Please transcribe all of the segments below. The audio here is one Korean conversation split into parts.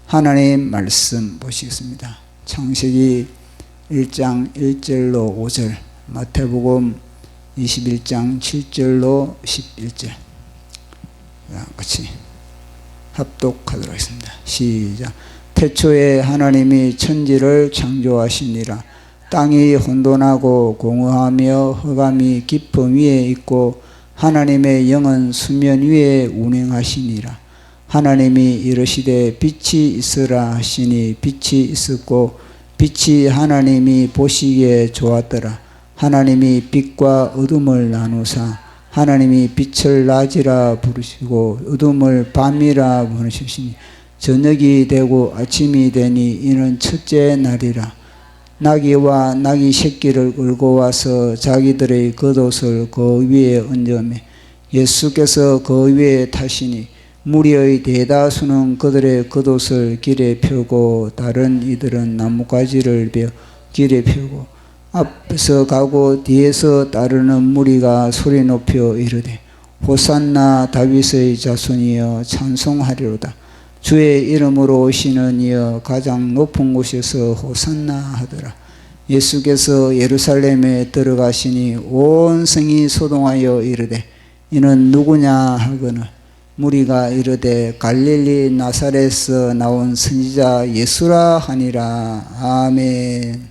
하나님 말씀 보시겠습니다. 창세기 1장 1절로 5절, 마태복음 21장 7절로 11절 같이 합독하도록 하겠습니다. 시작. 태초에 하나님이 천지를 창조하시니라. 땅이 혼돈하고 공허하며 흑암이 깊음 위에 있고 하나님의 영은 수면 위에 운행하시니라. 하나님이 이르시되 빛이 있으라 하시니 빛이 있었고 빛이 하나님이 보시기에 좋았더라. 하나님이 빛과 어둠을 나누사 하나님이 빛을 낮이라 부르시고 어둠을 밤이라 부르시니 저녁이 되고 아침이 되니 이는 첫째 날이라. 나귀와 나귀 새끼를 끌고 와서 자기들의 겉옷을 그 위에 얹으며 예수께서 그 위에 타시니 무리의 대다수는 그들의 겉옷을 길에 펴고 다른 이들은 나뭇가지를 베어 길에 펴고 앞에서 가고 뒤에서 따르는 무리가 소리 높여 이르되 호산나 다윗의 자손이여 찬송하리로다. 주의 이름으로 오시는 이여 가장 높은 곳에서 호산나 하더라. 예수께서 예루살렘에 들어가시니 온 성이 소동하여 이르되 이는 누구냐 하거늘 무리가 이르되 갈릴리 나사렛에서 나온 선지자 예수라 하니라. 아멘.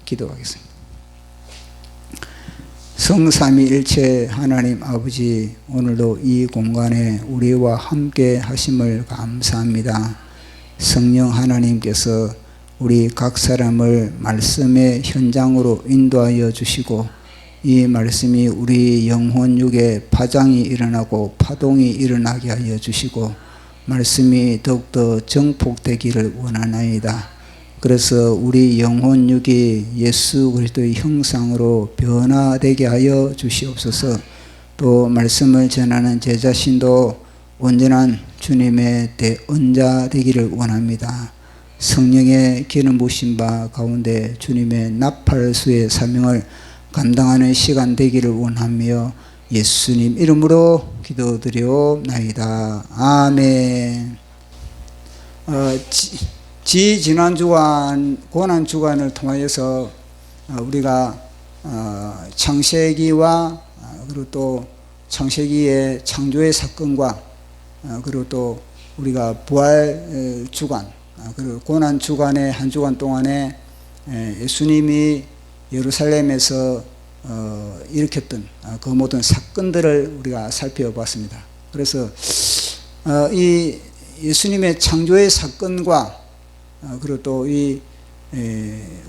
기도하겠습니다. 성삼위일체 하나님 아버지, 오늘도 이 공간에 우리와 함께 하심을 감사합니다. 성령 하나님께서 우리 각 사람을 말씀의 현장으로 인도하여 주시고 이 말씀이 우리 영혼육에 파장이 일어나고 파동이 일어나게 하여 주시고 말씀이 더욱더 정복되기를 원하나이다. 그래서 우리 영혼육이 예수 그리스도의 형상으로 변화되게 하여 주시옵소서. 또 말씀을 전하는 제 자신도 온전한 주님의 대언자 되기를 원합니다. 성령의 기름 부으신 바 가운데 주님의 나팔수의 사명을 감당하는 시간 되기를 원하며 예수님 이름으로 기도드리옵나이다. 아멘. 지난 주간 고난 주간을 통하여서 우리가 창세기와 그리고 또 창세기의 창조의 사건과 그리고 또 우리가 부활 주간 그리고 고난 주간의 한 주간 동안에 예수님이 예루살렘에서 일으켰던 그 모든 사건들을 우리가 살펴봤습니다. 그래서 이 예수님의 창조의 사건과 그리고 또 이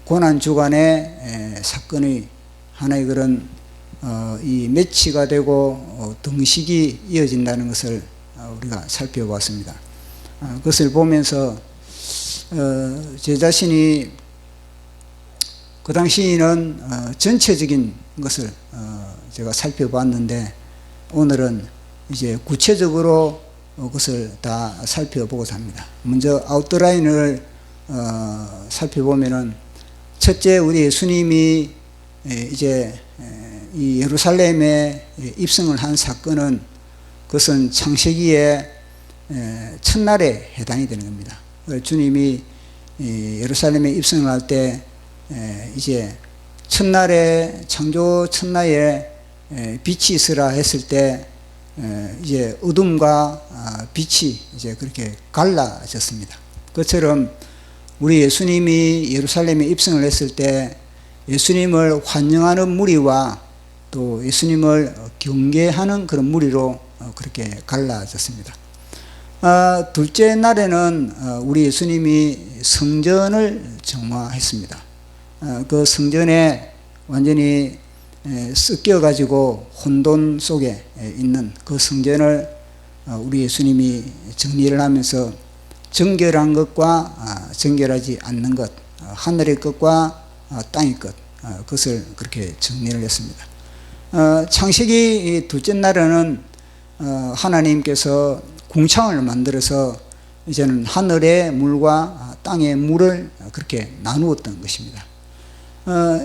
고난 주간의 사건의 하나의 그런 이 매치가 되고 등식이 이어진다는 것을 우리가 살펴봤습니다. 그것을 보면서 제 자신이 그 당시에는 전체적인 것을 제가 살펴봤는데 오늘은 이제 구체적으로 그것을 다 살펴보고자 합니다. 먼저 아웃라인을 살펴보면은 첫째 우리 예수님이 이제 이 예루살렘에 입성을 한 사건은 그것은 창세기의 첫날에 해당이 되는 겁니다. 주님이 예루살렘에 입성을 할 때 이제 첫날에 창조 첫날에 빛이 있으라 했을 때 이제 어둠과 빛이 이제 그렇게 갈라졌습니다. 그처럼 우리 예수님이 예루살렘에 입성을 했을 때 예수님을 환영하는 무리와 또 예수님을 경계하는 그런 무리로 그렇게 갈라졌습니다. 둘째 날에는 우리 예수님이 성전을 정화했습니다. 그 성전에 완전히 섞여 가지고 혼돈 속에 있는 그 성전을 우리 예수님이 정리를 하면서 정결한 것과 정결하지 않는 것, 하늘의 것과 땅의 것, 그것을 그렇게 정리를 했습니다. 창세기 둘째 날에는 하나님께서 궁창을 만들어서 이제는 하늘의 물과 땅의 물을 그렇게 나누었던 것입니다.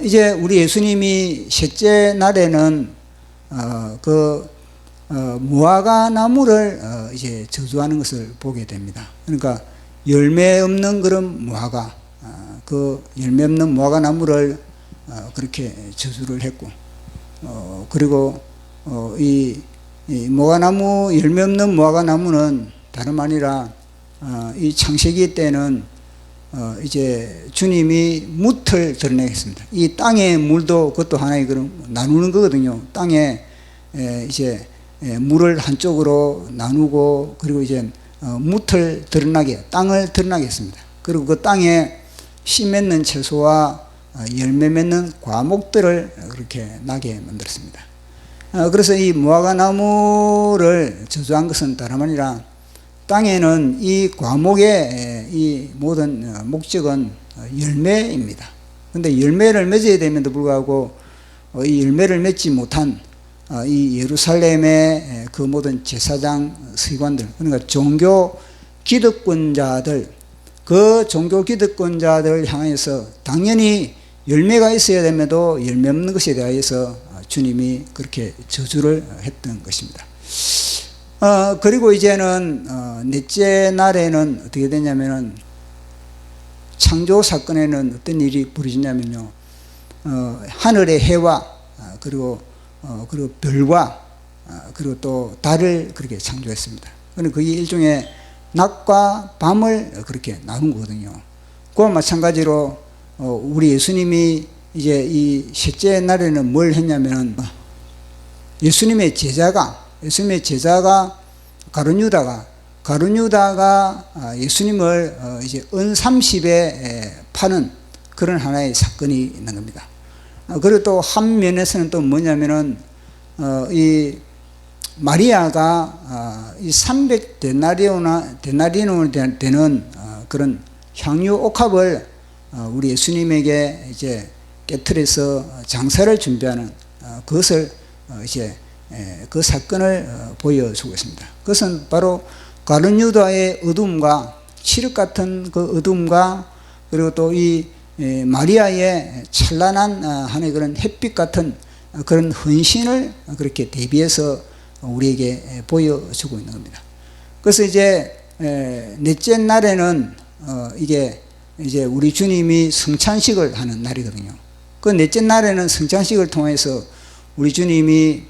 이제 우리 예수님이 셋째 날에는 무화과 나무를 이제 저주하는 것을 보게 됩니다. 그러니까 열매 없는 그런 무화과, 그 열매 없는 무화과 나무를 그렇게 저주를 했고, 그리고 이 무화과나무, 열매 없는 무화과나무는 다름 아니라 이 창세기 때는 이제 주님이 뭇을 드러내겠습니다. 이 땅의 물도 그것도 하나의 그런 나누는 거거든요. 땅에 이제 물을 한쪽으로 나누고, 그리고 이제 뭇을 드러나게, 땅을 드러나게 했습니다. 그리고 그 땅에 씨 맺는 채소와 열매 맺는 과목들을 그렇게 나게 만들었습니다. 그래서 이 무화과 나무를 저주한 것은 다름 아니라 땅에는 이 과목의 이 모든 목적은 열매입니다. 근데 열매를 맺어야 됨에도 불구하고 이 열매를 맺지 못한 이 예루살렘의 그 모든 제사장 서기관들, 그러니까 종교 기득권자들, 그 종교 기득권자들 향해서 당연히 열매가 있어야 됨에도 열매 없는 것에 대하여서 주님이 그렇게 저주를 했던 것입니다. 그리고 이제는 넷째 날에는 어떻게 되냐면은, 창조 사건에는 어떤 일이 벌어지냐면요, 하늘의 해와 그리고 별과 그리고 또 달을 그렇게 창조했습니다. 그런데 그게 일종의 낮과 밤을 그렇게 나눈 거거든요. 그와 마찬가지로 우리 예수님이 이제 이 셋째 날에는 뭘 했냐면은, 예수님의 제자가 가룟유다가 예수님을 이제 은 30에 파는 그런 하나의 사건이 있는 겁니다. 그리고 또 한 면에서는 또 뭐냐면은, 이 마리아가 이 300데나리온을 되는 그런 향유 옥합을 우리 예수님에게 이제 깨트려서 장사를 준비하는 그것을 이제 그 사건을 보여주고 있습니다. 그것은 바로 가룟유다의 어둠과 칠흑 같은 그 어둠과, 그리고 또 이 마리아의 찬란한 하나의 그런 햇빛 같은 그런 헌신을 그렇게 대비해서 우리에게 보여주고 있는 겁니다. 그래서 이제 넷째 날에는 이게 이제 우리 주님이 성찬식을 하는 날이거든요. 그 넷째 날에는 성찬식을 통해서 우리 주님이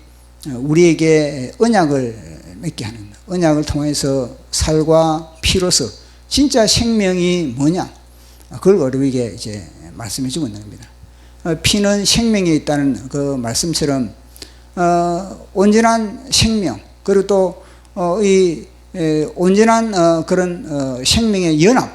우리에게 언약을 맺게 하는, 언약을 통해서 살과 피로서 진짜 생명이 뭐냐, 그걸 우리에게 이제 말씀해 주고 있는 겁니다. 피는 생명에 있다는 그 말씀처럼 온전한 생명, 그리고 또 이 온전한 그런 생명의 연합,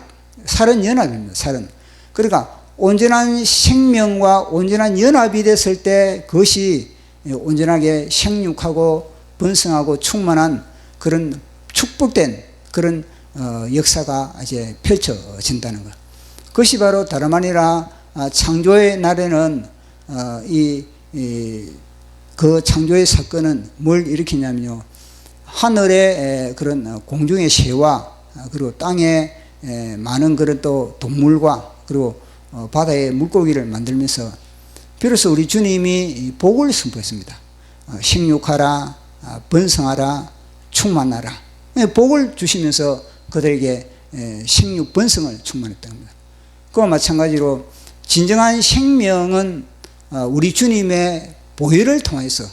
살은 연합입니다. 살은. 그러니까 온전한 생명과 온전한 연합이 됐을 때 그것이 온전하게 생육하고 번성하고 충만한 그런 축복된 그런 역사가 이제 펼쳐진다는 것. 그것이 바로 다름 아니라 창조의 날에는 그 창조의 사건은 뭘 일으키냐면요, 하늘의 그런 공중의 새와 그리고 땅에 많은 그런 또 동물과 그리고 바다의 물고기를 만들면서 비로소 우리 주님이 복을 선포했습니다. 생육하라, 번성하라, 충만하라. 복을 주시면서 그들에게 생육 번성을 충만했던 겁니다. 그와 마찬가지로 진정한 생명은 우리 주님의 보혈을 통해서,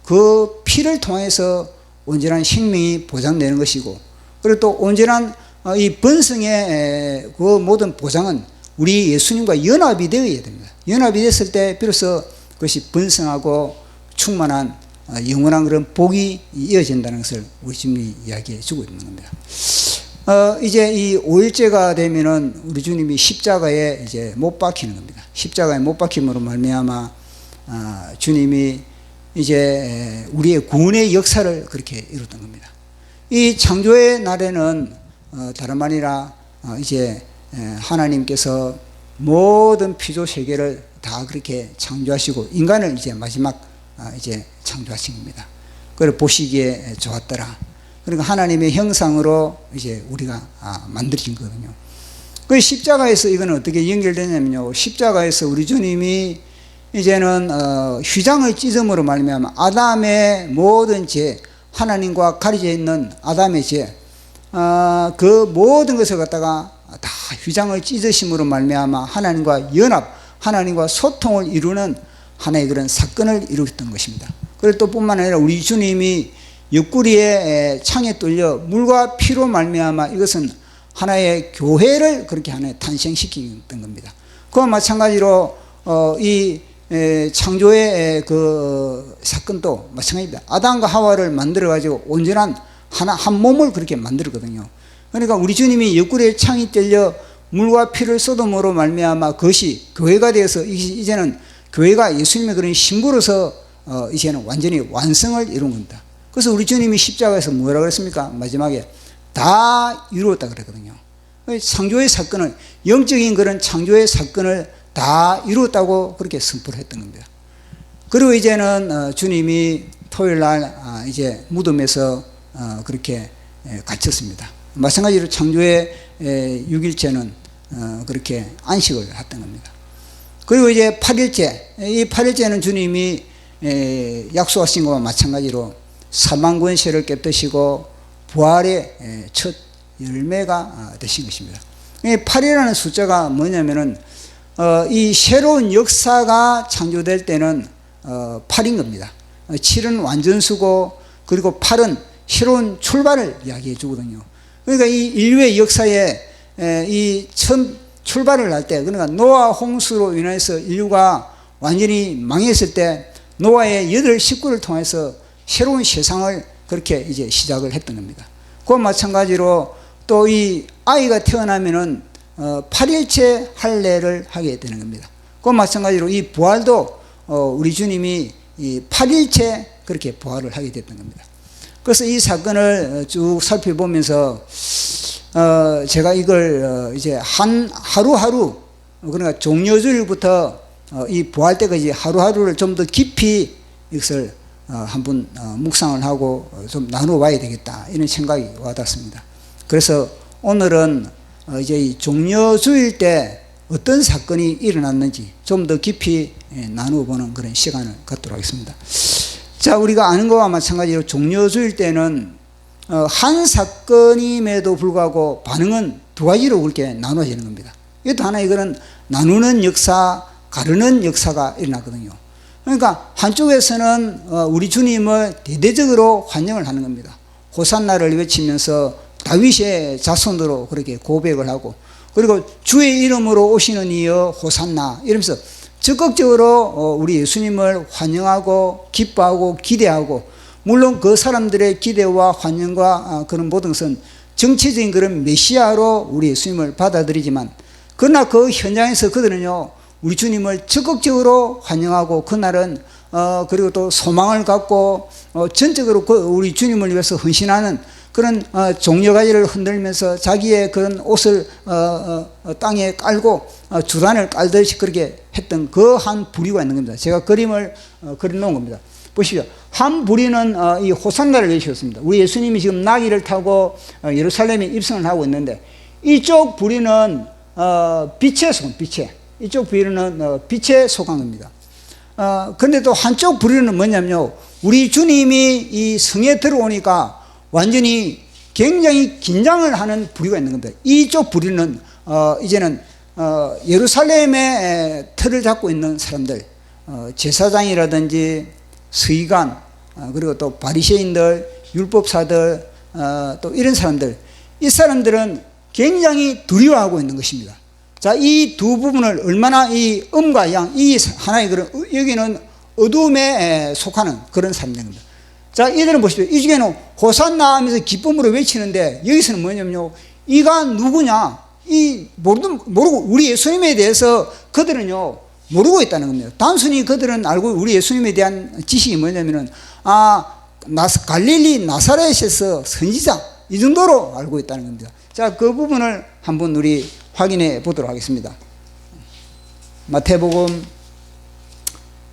그 피를 통해서 온전한 생명이 보장되는 것이고, 그리고 또 온전한 이 번성의 그 모든 보장은 우리 예수님과 연합이 되어야 됩니다. 연합이 됐을 때 비로소 그것이 번성하고 충만한 영원한 그런 복이 이어진다는 것을 우리 주님이 이야기해 주고 있는 겁니다. 이제 이 5일째가 되면은 우리 주님이 십자가에 이제 못 박히는 겁니다. 십자가에 못 박힘으로 말미암아 주님이 이제 우리의 구원의 역사를 그렇게 이뤘던 겁니다. 이 창조의 날에는 다름 아니라 이제 하나님께서 모든 피조 세계를 다 그렇게 창조하시고 인간을 이제 마지막 이제 창조하신 겁니다. 그걸 보시기에 좋았더라. 그러니까 하나님의 형상으로 이제 우리가 만들어진 거거든요. 그 십자가에서 이건 어떻게 연결되냐면요, 십자가에서 우리 주님이 이제는 휘장의 찢음으로 말미암아 아담의 모든 죄, 하나님과 가려져 있는 아담의 죄, 그 모든 것을 갖다가 다 휘장을 찢으심으로 말미암아 하나님과 연합, 하나님과 소통을 이루는 하나의 그런 사건을 이루었던 것입니다. 그리고 또 뿐만 아니라 우리 주님이 옆구리에 창에 뚫려 물과 피로 말미암아 이것은 하나의 교회를 그렇게 하나의 탄생시켰던 겁니다. 그와 마찬가지로 이 창조의 그 사건도 마찬가지입니다. 아담과 하와를 만들어 가지고 온전한 한 몸을 그렇게 만들었거든요. 그러니까 우리 주님이 옆구리에 창이 뚫려 물과 피를 쏟음으로 말미암아 그것이 교회가 되어서 이제는 교회가 예수님의 그런 신부로서 이제는 완전히 완성을 이룬 겁니다. 그래서 우리 주님이 십자가에서 뭐라고 그랬습니까? 마지막에 다 이루었다 그랬거든요. 창조의 사건을, 영적인 그런 창조의 사건을 다 이루었다고 그렇게 선포를 했던 겁니다. 그리고 이제는 주님이 토요일 날 이제 무덤에서 그렇게 갇혔습니다. 마찬가지로 창조의 6일째는 그렇게 안식을 했던 겁니다. 그리고 이제 8일째, 이 8일째는 주님이 약속하신 것과 마찬가지로 사망 권세를 깨뜨리시고 부활의 첫 열매가 되신 것입니다. 이 8이라는 숫자가 뭐냐면은 이 새로운 역사가 창조될 때는 8인 겁니다. 7은 완전수고 그리고 8은 새로운 출발을 이야기해 주거든요. 그러니까 이 인류의 역사에 이 처음 출발을 할 때, 그러니까 노아 홍수로 인해서 인류가 완전히 망했을 때 노아의 8 식구를 통해서 새로운 세상을 그렇게 이제 시작을 했던 겁니다. 그와 마찬가지로 또 이 아이가 태어나면은 8일째 할례를 하게 되는 겁니다. 그와 마찬가지로 이 부활도 우리 주님이 이 8일째 그렇게 부활을 하게 됐던 겁니다. 그래서 이 사건을 쭉 살펴보면서 제가 이걸 이제 하루하루, 그러니까 종려주일부터 이 부활 때까지 하루하루를 좀 더 깊이 이것을 한번 묵상을 하고 좀 나누어 봐야 되겠다, 이런 생각이 와닿습니다. 그래서 오늘은 이제 이 종려주일 때 어떤 사건이 일어났는지 좀 더 깊이 나누어 보는 그런 시간을 갖도록 하겠습니다. 자, 우리가 아는 것과 마찬가지로 종려주일 때는 한 사건임에도 불구하고 반응은 두 가지로 그렇게 나눠지는 겁니다. 이것도 하나의 그런 나누는 역사, 가르는 역사가 일어났거든요. 그러니까 한쪽에서는 우리 주님을 대대적으로 환영을 하는 겁니다. 호산나를 외치면서 다윗의 자손으로 그렇게 고백을 하고, 그리고 주의 이름으로 오시는 이여 호산나 이러면서 적극적으로 우리 예수님을 환영하고 기뻐하고 기대하고, 물론 그 사람들의 기대와 환영과 그런 모든 것은 정치적인 그런 메시아로 우리 예수님을 받아들이지만, 그러나 그 현장에서 그들은요 우리 주님을 적극적으로 환영하고 그날은 그리고 또 소망을 갖고 전적으로 우리 주님을 위해서 헌신하는 그런 종려가지를 흔들면서 자기의 그런 옷을 땅에 깔고 주단을 깔듯이 그렇게 했던 그 한 부류가 있는 겁니다. 제가 그림을 그려놓은 겁니다. 보십시오. 한 부류는 이 호산나를 외쳤습니다. 우리 예수님이 지금 나귀를 타고 예루살렘에 입성을 하고 있는데, 이쪽 부류는 빛에 속한, 이쪽 부류는 빛에 속한 겁니다. 그런데 또 한쪽 부류는 뭐냐면요, 우리 주님이 이 성에 들어오니까 완전히 굉장히 긴장을 하는 부류가 있는 겁니다. 이쪽 부류는 이제는 예루살렘의 틀을 잡고 있는 사람들, 제사장이라든지 서기관, 그리고 또 바리새인들, 율법사들, 또 이런 사람들, 이 사람들은 굉장히 두려워하고 있는 것입니다. 자, 이 두 부분을 얼마나 이 음과 양, 이 하나의 그런, 여기는 어둠에 속하는 그런 사람들입니다. 자, 이들은 보십시오. 이 중에는 호산나 하면서 기쁨으로 외치는데, 여기서는 뭐냐면요, 이가 누구냐, 모르고 우리 예수님에 대해서 그들은요 모르고 있다는 겁니다. 단순히 그들은 알고, 우리 예수님에 대한 지식이 뭐냐면은 갈릴리 나사렛에서 선지자, 이 정도로 알고 있다는 겁니다. 자, 그 부분을 한번 우리 확인해 보도록 하겠습니다. 마태복음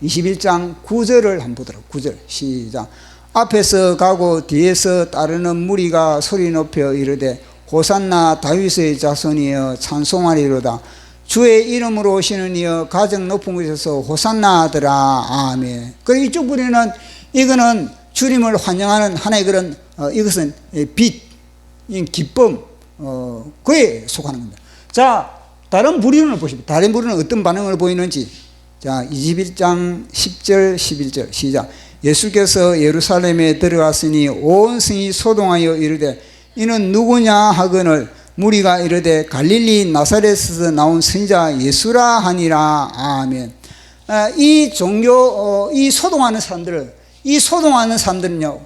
21장 9절을 한번 보도록. 9절 시작. 앞에서 가고 뒤에서 따르는 무리가 소리 높여 이르되 호산나 다윗의 자손이여 찬송하리로다. 주의 이름으로 오시는 이여 가장 높은 곳에서 호산나 하더라. 아멘. 그리고 이쪽 부류는, 이거는 주님을 환영하는 하나의 그런 이것은 빛, 기쁨, 그에 속하는 겁니다. 자, 다른 부류를 보십시오. 다른 부류는 어떤 반응을 보이는지. 자, 21장 10절 11절 시작. 예수께서 예루살렘에 들어갔으니 온 성이 소동하여 이르되 이는 누구냐 하거늘 무리가 이르되 갈릴리 나사렛에서 나온 선지자 예수라 하니라. 아멘. 이 종교 이 소동하는 사람들은요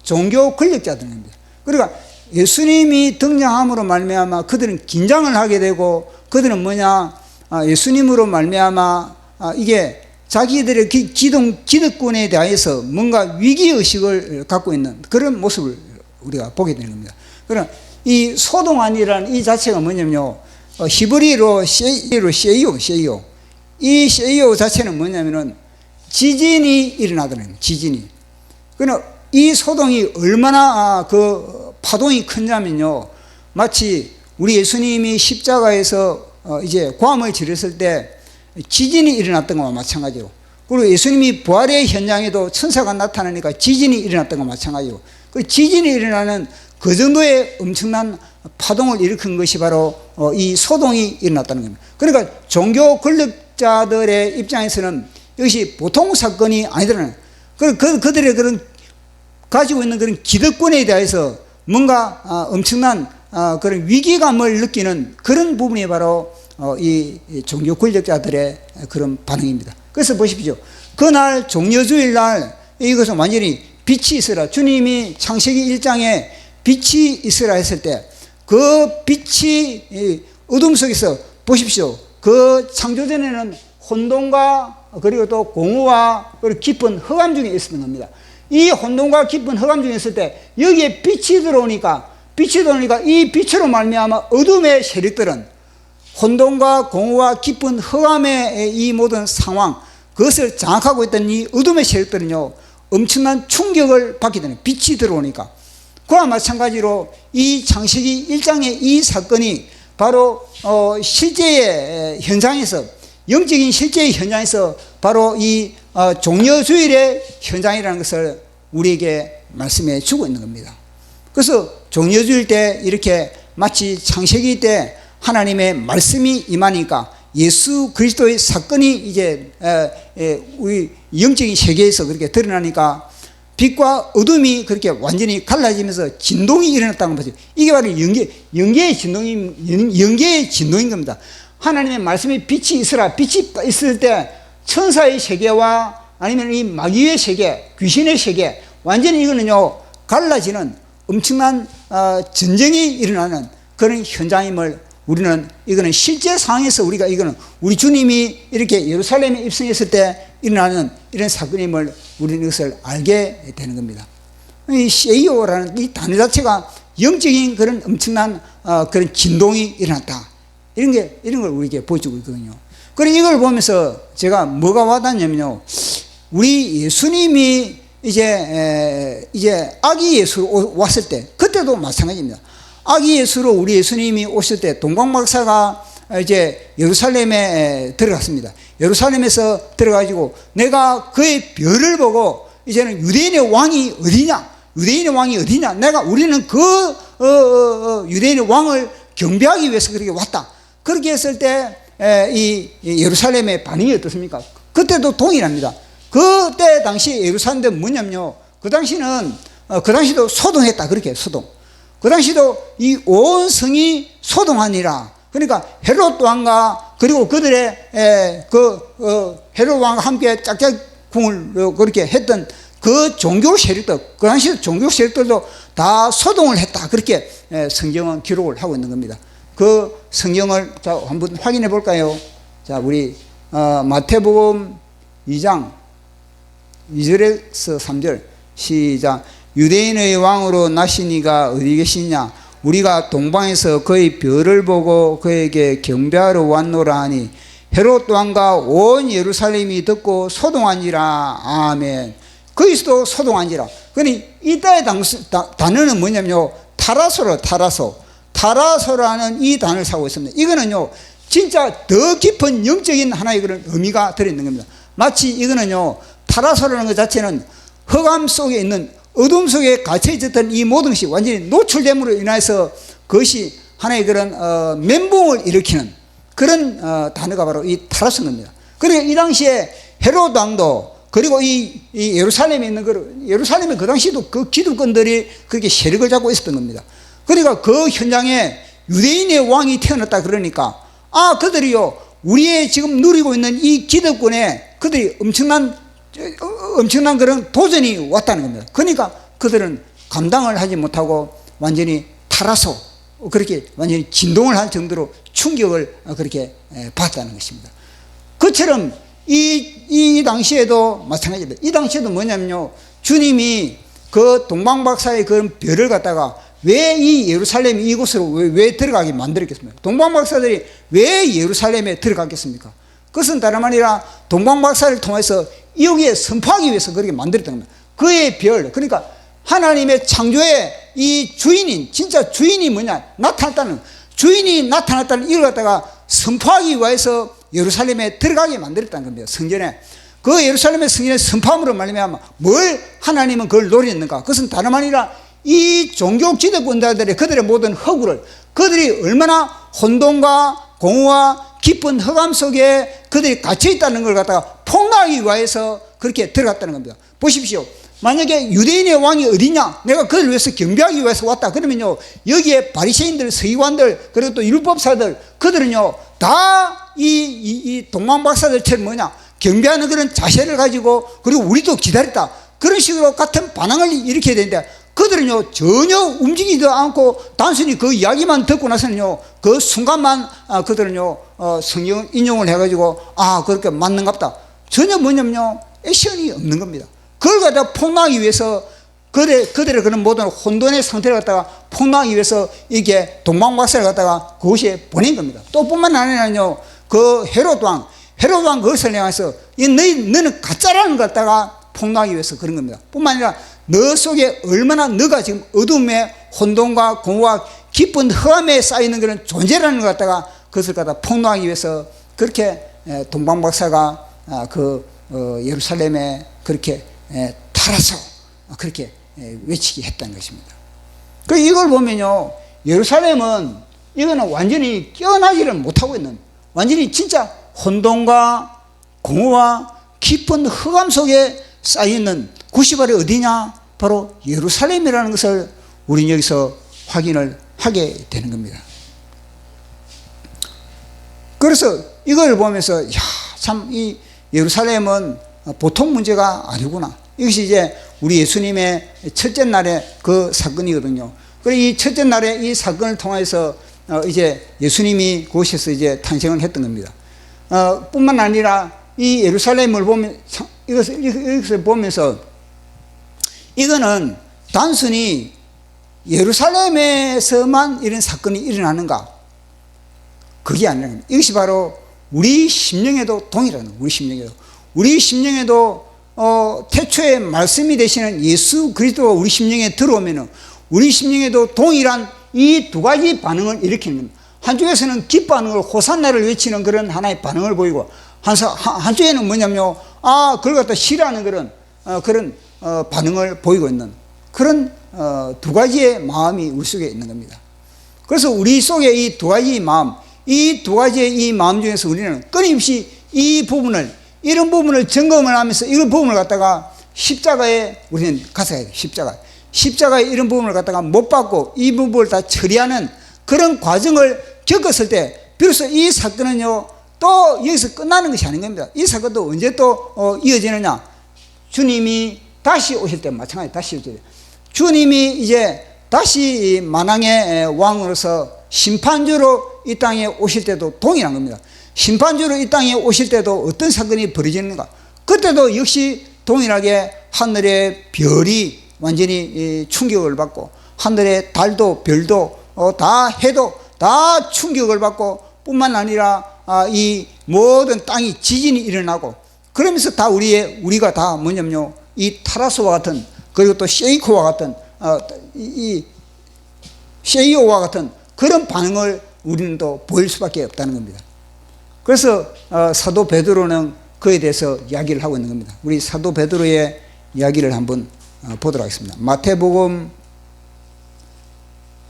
종교 권력자들입니다. 그러니까 예수님이 등장함으로 말미암아 그들은 긴장을 하게 되고, 그들은 뭐냐, 예수님으로 말미암아 이게 자기들의 기득권에 대해서 뭔가 위기의식을 갖고 있는 그런 모습을 우리가 보게 되는 겁니다. 그럼 이 소동안이라는 이 자체가 뭐냐면요, 히브리로 셰이오. 이 셰이오 자체는 뭐냐면은 지진이 일어나더라는 거예요. 지진이. 그러나 이 소동이 얼마나 그 파동이 크냐면요, 마치 우리 예수님이 십자가에서 이제 고함을 지르실 때 지진이 일어났던 것과 마찬가지로, 그리고 예수님이 부활의 현장에도 천사가 나타나니까 지진이 일어났던 것과 마찬가지로, 그 지진이 일어나는 그 정도의 엄청난 파동을 일으킨 것이 바로 이 소동이 일어났다는 겁니다. 그러니까 종교 권력자들의 입장에서는 이것이 보통 사건이 아니더라는 거예요. 그들의 그런 가지고 있는 그런 기득권에 대해서 뭔가 엄청난 그런 위기감을 느끼는 그런 부분이 바로 이 종교 권력자들의 그런 반응입니다. 그래서 보십시오. 그날 종려주일날 이것은 완전히 빛이 있으라, 주님이 창세기 1장에 빛이 있으라 했을 때 그 빛이 어둠 속에서 보십시오. 그 창조전에는 혼돈과 그리고 또 공허와 그리고 깊은 흑암 중에 있었던 겁니다. 이 혼돈과 깊은 흑암 중에 있을 때 여기에 빛이 들어오니까 이 빛으로 말미암아 어둠의 세력들은 혼돈과 공허와 깊은 흑암의 이 모든 상황, 그것을 장악하고 있던 이 어둠의 세력들은요 엄청난 충격을 받게 되는, 빛이 들어오니까. 그와 마찬가지로 이 창세기 1장의 이 사건이 바로 실제의 현장에서, 영적인 실제의 현장에서 바로 이 종려주일의 현장이라는 것을 우리에게 말씀해 주고 있는 겁니다. 그래서 종려주일 때 이렇게 마치 창세기 때 하나님의 말씀이 임하니까 예수 그리스도의 사건이 이제 우리 영적인 세계에서 그렇게 드러나니까 빛과 어둠이 그렇게 완전히 갈라지면서 진동이 일어났다는 거죠. 이게 바로 영계의 진동인 겁니다. 하나님의 말씀이 빛이 있으라, 빛이 있을 때 천사의 세계와 아니면 이 마귀의 세계, 귀신의 세계, 완전히 이거는요 갈라지는 엄청난 전쟁이 일어나는 그런 현장임을 우리는, 이거는 실제 상황에서 우리가, 이거는 우리 주님이 이렇게 예루살렘에 입성했을 때 일어나는 이런 사건임을 우리는 이것을 알게 되는 겁니다. 이 셰이오라는 이 단어 자체가 영적인 그런 엄청난 그런 진동이 일어났다, 이런 걸 우리에게 보여주고 있거든요. 그리고 이걸 보면서 제가 뭐가 와닿냐면요, 우리 예수님이 이제 아기 예수로 왔을 때, 그때도 마찬가지입니다. 아기 예수로 우리 예수님이 오실 때 동방박사가 이제 예루살렘에 들어갔습니다. 예루살렘에서 들어가지고 내가 그의 별을 보고 이제는 유대인의 왕이 어디냐, 우리는 그 유대인의 왕을 경배하기 위해서 그렇게 왔다. 그렇게 했을 때 이 예루살렘의 반응이 어떻습니까? 그때도 동일합니다. 그때 당시 예루살렘도 뭐냐면요, 그 당시도 소동했다, 그렇게 소동. 그 당시도 이 온 성이 소동하니라. 그러니까 헤롯 왕과 그리고 그들의 헤롯 왕과 함께 짝짝궁을 그렇게 했던 그 종교 세력들, 그 당시 종교 세력들도 다 소동을 했다, 그렇게 성경은 기록을 하고 있는 겁니다. 그 성경을 자 한번 확인해 볼까요? 자, 우리 마태복음 2장 2절에서 3절 시작. 유대인의 왕으로 나시니가 어디 계시냐? 우리가 동방에서 그의 별을 보고 그에게 경배하러 왔노라 하니 헤롯 왕과 온 예루살렘이 듣고 소동하니라. 아멘. 거기서도 소동하니라. 그러니 이따의 단어는 뭐냐면요, 타라소라는 이 단어를 사고 있습니다. 이거는요 진짜 더 깊은 영적인 하나의 그런 의미가 들어있는 겁니다. 마치 이거는요, 타라소라는 것 자체는 흑암 속에 있는, 어둠 속에 갇혀 있었던 이 모든 것이 완전히 노출됨으로 인해서 그것이 하나의 그런 멘붕을 일으키는 그런 단어가 바로 이 타라스인 겁니다. 그리고 이 당시에 헤로드 왕도 그리고 이 예루살렘에 있는 예루살렘에 그 당시에도 그 기득권들이 그렇게 세력을 잡고 있었던 겁니다. 그러니까 그 현장에 유대인의 왕이 태어났다 그러니까 그들이요 우리의 지금 누리고 있는 이 기득권에 그들이 엄청난 그런 도전이 왔다는 겁니다. 그러니까 그들은 감당을 하지 못하고 완전히 타라서 그렇게 완전히 진동을 할 정도로 충격을 그렇게 받았다는 것입니다. 그처럼 이 당시에도 마찬가지입니다. 이 당시에도 뭐냐면요, 주님이 그 동방박사의 그런 별을 갖다가 왜 이 예루살렘 이곳으로 왜 들어가게 만들었겠습니까? 동방박사들이 왜 예루살렘에 들어갔겠습니까? 그것은 다름 아니라 동방박사를 통해서 여기에 선포하기 위해서 그렇게 만들었던 겁니다. 그의 별, 그러니까 하나님의 창조의 이 주인인, 진짜 주인이 뭐냐? 나타났다는, 주인이 나타났다는 이걸 갖다가 선포하기 위해서 예루살렘에 들어가게 만들었다는 겁니다. 성전에. 그 예루살렘의 성전의 선포함으로 말미암아 뭘 하나님은 그걸 노렸는가? 그것은 다름 아니라 이 종교 지도권자들의 그들의 모든 허구를, 그들이 얼마나 혼돈과 공허와 깊은 흑암 속에 그들이 갇혀 있다는 걸 갖다가 폭로하기 위해서 그렇게 들어갔다는 겁니다. 보십시오. 만약에 유대인의 왕이 어디냐? 내가 그를 위해서 경배하기 위해서 왔다. 그러면요, 여기에 바리새인들, 서기관들, 그리고 또 율법사들, 그들은요, 다 이 동방박사들처럼 뭐냐? 경배하는 그런 자세를 가지고, 그리고 우리도 기다렸다. 그런 식으로 같은 반응을 일으켜야 되는데, 그들은요, 전혀 움직이지도 않고, 단순히 그 이야기만 듣고 나서는요, 그 순간만, 그들은요, 성경 인용을 해가지고, 그렇게 맞는갑다. 전혀 뭐냐면요, 액션이 없는 겁니다. 그걸 갖다가 폭로하기 위해서 그들의 그런 모든 혼돈의 상태를 갖다가 폭로하기 위해서 이게 동방박사를 갖다가 그곳에 보낸 겁니다. 또 뿐만 아니라요, 그 헤로드 왕 그것을 향해서 너는 가짜라는 걸 갖다가 폭로하기 위해서 그런 겁니다. 뿐만 아니라 너 속에 얼마나 너가 지금 어둠의 혼돈과 공허와 깊은 흑암에 쌓이는 그런 존재라는 걸 갖다가 그것을 갖다가 폭로하기 위해서 그렇게 동방박사가 예루살렘에 그렇게 타라서 그렇게 외치게 했다는 것입니다. 그 이걸 보면요, 예루살렘은 이거는 완전히 깨어나지를 못하고 있는, 완전히 진짜 혼돈과 공허와 깊은 흑암 속에 쌓여있는 곳이 바로 어디냐? 바로 예루살렘이라는 것을 우리는 여기서 확인을 하게 되는 겁니다. 그래서 이걸 보면서 참 이 예루살렘은 보통 문제가 아니구나. 이것이 이제 우리 예수님의 첫째 날의 그 사건이거든요. 그리고 이 첫째 날의 이 사건을 통해서 이제 예수님이 그곳에서 이제 탄생을 했던 겁니다. 뿐만 아니라 이 예루살렘을 보면, 이것을 보면서 이거는 단순히 예루살렘에서만 이런 사건이 일어나는가? 그게 아니라 이것이 바로 우리 심령에도 동일하는 거예요. 우리 심령에도 태초에 말씀이 되시는 예수 그리스도가 우리 심령에 들어오면은 우리 심령에도 동일한 이 두 가지 반응을 일으키는 겁니다. 한쪽에서는 기뻐하는 걸, 호산나를 외치는 그런 하나의 반응을 보이고, 한쪽에는 뭐냐면요, 그걸 갖다 싫어하는 그런 반응을 보이고 있는 그런 두 가지의 마음이 우리 속에 있는 겁니다. 그래서 우리 속에 이 두 가지의 마음, 이 두 가지의 이 마음 중에서 우리는 끊임없이 이런 부분을 점검을 하면서 이 부분을 갖다가 십자가에 우리는 가서야 돼요. 십자가에 이런 부분을 갖다가 못 받고 이 부분을 다 처리하는 그런 과정을 겪었을 때 비로소 이 사건은요, 또 여기서 끝나는 것이 아닌 겁니다. 이 사건도 언제 또 이어지느냐? 주님이 다시 오실 때 마찬가지 다시 오실 때, 주님이 이제 다시 만왕의 왕으로서 심판주로 이 땅에 오실 때도 동일한 겁니다. 심판주로 이 땅에 오실 때도 어떤 사건이 벌어지는가? 그때도 역시 동일하게 하늘의 별이 완전히 충격을 받고, 하늘의 달도 별도 다 해도 다 충격을 받고, 뿐만 아니라 이 모든 땅이 지진이 일어나고, 그러면서 다 우리가 다 뭐냐면요, 이 타라스와 같은, 그리고 또 쉐이코와 같은 이 쉐이오와 같은 그런 반응을 우리는 또 보일 수밖에 없다는 겁니다. 그래서 사도 베드로는 그에 대해서 이야기를 하고 있는 겁니다. 우리 사도 베드로의 이야기를 한번 보도록 하겠습니다. 마태복음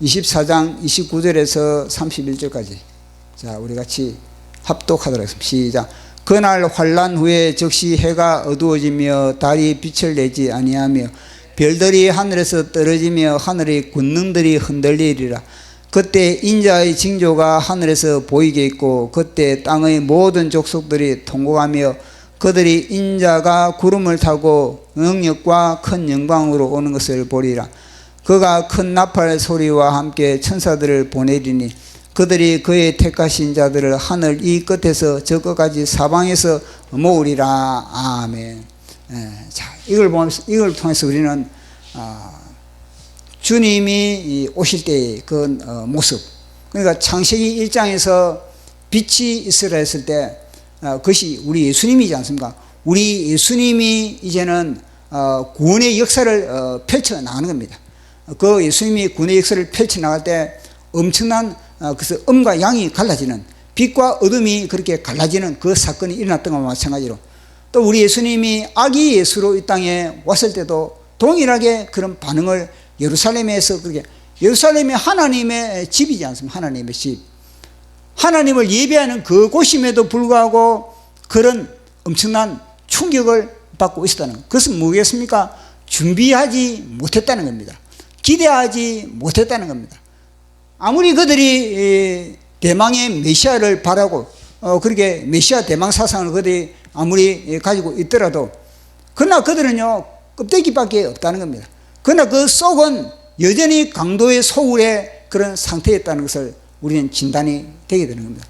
24장 29절에서 31절까지. 자, 우리 같이 합독하도록 하겠습니다. 시작. 그날 환난 후에 즉시 해가 어두워지며 달이 빛을 내지 아니하며 별들이 하늘에서 떨어지며 하늘의 군능들이 흔들리리라. 그때 인자의 징조가 하늘에서 보이겠고 그때 땅의 모든 족속들이 통곡하며 그들이 인자가 구름을 타고 능력과 큰 영광으로 오는 것을 보리라. 그가 큰 나팔 소리와 함께 천사들을 보내리니 그들이 그의 택하신 자들을 하늘 이 끝에서 저 끝까지 사방에서 모으리라. 아멘. 자, 이걸 보면서, 이걸 통해서 우리는 주님이 오실 때의 그 모습, 그러니까 창세기 1장에서 빛이 있으라 했을 때 그것이 우리 예수님이지 않습니까? 우리 예수님이 이제는 구원의 역사를 펼쳐 나가는 겁니다. 그 예수님이 구원의 역사를 펼쳐 나갈 때 엄청난 그래서 음과 양이 갈라지는, 빛과 어둠이 그렇게 갈라지는 그 사건이 일어났던 것과 마찬가지로, 또 우리 예수님이 아기 예수로 이 땅에 왔을 때도 동일하게 그런 반응을 예루살렘에서, 그렇게 예루살렘이 하나님의 집이지 않습니까? 하나님의 집, 하나님을 예배하는 그곳임에도 불구하고 그런 엄청난 충격을 받고 있었다는 것. 그것은 뭐겠습니까? 준비하지 못했다는 겁니다. 기대하지 못했다는 겁니다. 아무리 그들이 대망의 메시아를 바라고 그렇게 메시아 대망 사상을 그들이 아무리 가지고 있더라도, 그러나 그들은요 껍데기밖에 없다는 겁니다. 그러나 그 속은 여전히 강도의 소굴의 그런 상태였다는 것을 우리는 진단이 되게 되는 겁니다.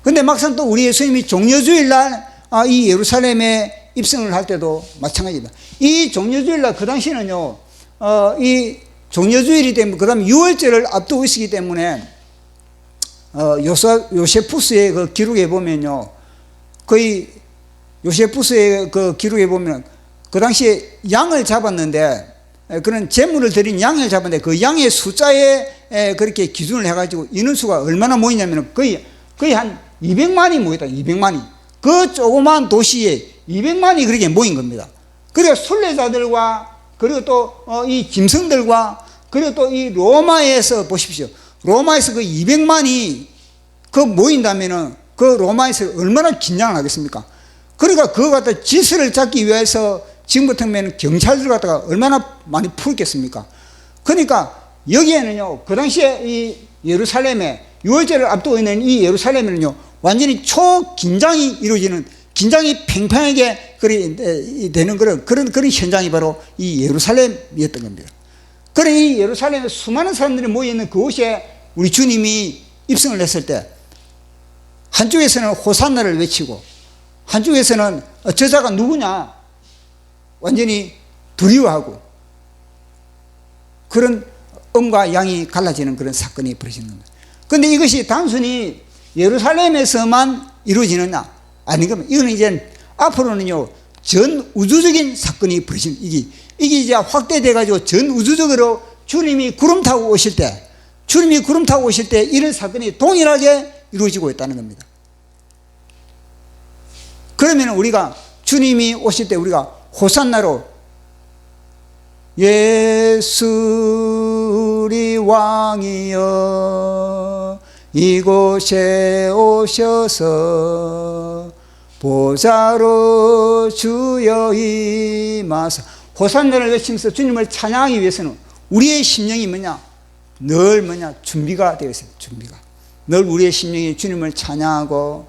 그런데 막상 또 우리 예수님이 종려주일날 이 예루살렘에 입성을 할 때도 마찬가지입니다. 이 종려주일날 그 당시는요 이 종려주일이 때문에, 그 다음에 유월절을 앞두고 있기 때문에 요세푸스의 그 기록에 보면요, 거의 요세푸스의 그 기록에 보면 그 당시에 양을 잡았는데, 그런 제물을 드린 양을 잡았는데 그 양의 숫자에 그렇게 기준을 해가지고 인원수가 얼마나 모이냐면 거의 한 200만이 모였다. 200만이. 그 조그만 도시에 200만이 그렇게 모인 겁니다. 그리고 순례자들과, 그리고 또 이 짐승들과, 그리고 또 이 로마에서 보십시오. 로마에서 그 200만이 그 모인다면은 그 로마에서 얼마나 긴장을 하겠습니까? 그러니까 그거 갖다 질서를 잡기 위해서 지금 같으면 경찰들 갖다가 얼마나 많이 풀겠습니까? 그러니까 여기에는요, 그 당시에 이 예루살렘에 유월절을 앞두고 있는 이 예루살렘에는요, 완전히 초긴장이 이루어지는, 긴장이 팽팽하게 되는 그런 현장이 바로 이 예루살렘이었던 겁니다. 그래, 이 예루살렘에 수많은 사람들이 모여있는 그곳에 우리 주님이 입성을 했을 때, 한쪽에서는 호산나를 외치고, 한쪽에서는 저자가 누구냐 완전히 두려워하고, 그런 음과 양이 갈라지는 그런 사건이 벌어지는 겁니다. 그런데 이것이 단순히 예루살렘에서만 이루어지느냐? 아닌 겁니다. 이거는 이제 앞으로는요 전 우주적인 사건이 벌어지는, 이게 이제 확대돼 가지고 전 우주적으로 주님이 구름 타고 오실 때, 이런 사건이 동일하게 이루어지고 있다는 겁니다. 그러면 우리가 주님이 오실 때 우리가 호산나로 예수 우리 왕이여 이곳에 오셔서 보좌로 주여 임하사, 호산나를 외치면서 주님을 찬양하기 위해서는 우리의 심령이 늘 준비가 되어 있어요. 준비가 늘 우리의 심령이 주님을 찬양하고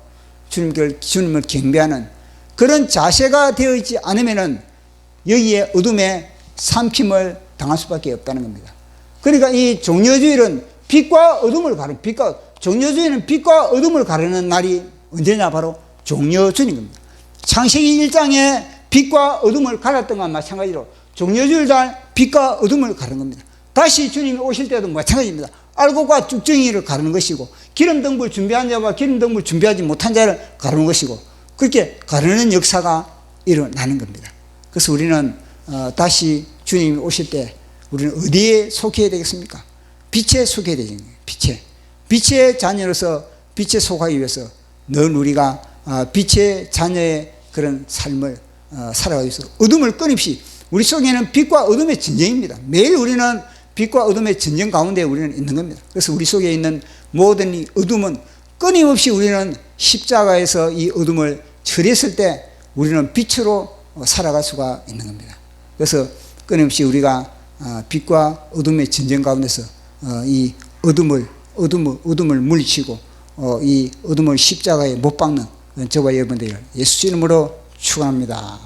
주님을 경배하는 그런 자세가 되어 있지 않으면은 여기에 어둠에 삼킴을 당할 수밖에 없다는 겁니다. 그러니까 이 종려주일은 종려주일은 빛과 어둠을 가르는 날이 언제냐? 바로 종려주일인 겁니다. 창세기 1장에 빛과 어둠을 갈았던 것과 마찬가지로 종려주일 날 빛과 어둠을 가르는 겁니다. 다시 주님이 오실 때도 마찬가지입니다. 알곡과 쭉정이를 가르는 것이고, 기름등불 준비한 자와 기름등불 준비하지 못한 자를 가르는 것이고, 그렇게 가르는 역사가 일어나는 겁니다. 그래서 우리는 다시 주님이 오실 때 우리는 어디에 속해야 되겠습니까? 빛에 속해야 되는 거예요. 빛의 자녀로서 빛에 속하기 위해서 늘 우리가 빛의 자녀의 그런 삶을 살아가기 위해서 어둠을 끊임없이, 우리 속에는 빛과 어둠의 전쟁입니다. 매일 우리는 빛과 어둠의 전쟁 가운데 우리는 있는 겁니다. 그래서 우리 속에 있는 모든 이 어둠은 끊임없이 우리는 십자가에서 이 어둠을 처리했을 때 우리는 빛으로 살아갈 수가 있는 겁니다. 그래서 끊임없이 우리가 빛과 어둠의 전쟁 가운데서 이 어둠을 물리치고 이 어둠을 십자가에 못 박는 저와 여러분들 예수 이름으로 축원합니다.